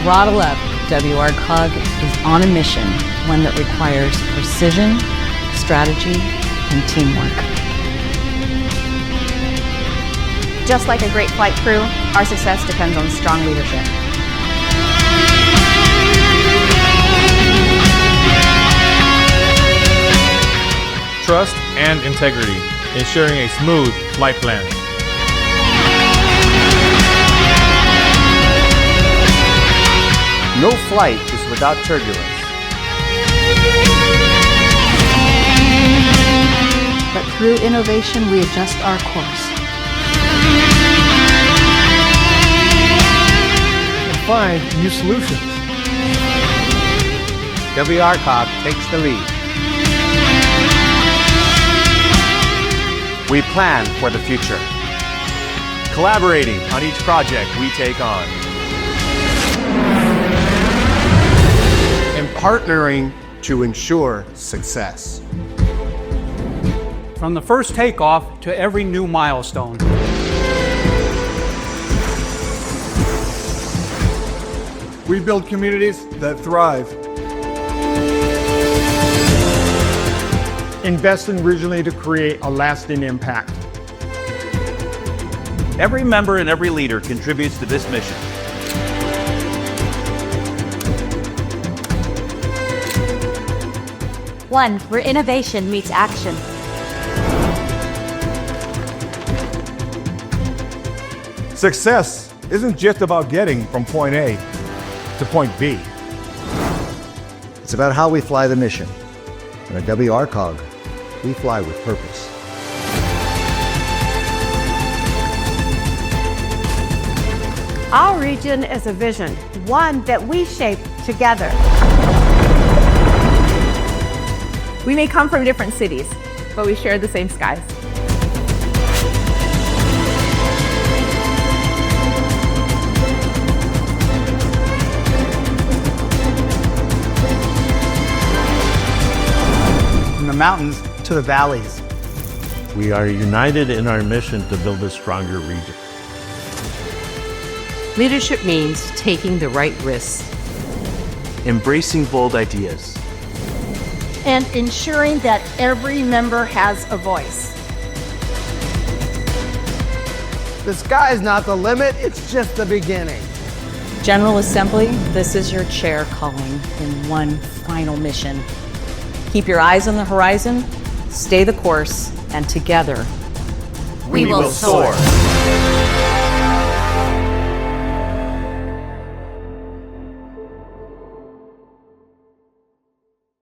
Throttle up, WRCOG is on a mission, one that requires precision, strategy, and teamwork. Just like a great flight crew, our success depends on strong leadership. Trust and integrity, ensuring a smooth flight plan. No flight is without turbulence. But through innovation, we adjust our course. And find new solutions. WRCOG takes the lead. We plan for the future, collaborating on each project we take on, and partnering to ensure success. From the first takeoff to every new milestone. We build communities that thrive. Invest in regionally to create a lasting impact. Every member and every leader contributes to this mission. One where innovation meets action. Success isn't just about getting from point A to point B. It's about how we fly the mission. And at WRCOG, we fly with purpose. Our region is a vision, one that we shape together. We may come from different cities, but we share the same skies. From the mountains to the valleys. We are united in our mission to build a stronger region. Leadership means taking the right risks, Embracing bold ideas, And ensuring that every member has a voice. The sky's not the limit, it's just the beginning. General Assembly, this is your chair calling in one final mission. Keep your eyes on the horizon, stay the course, and together, we will soar.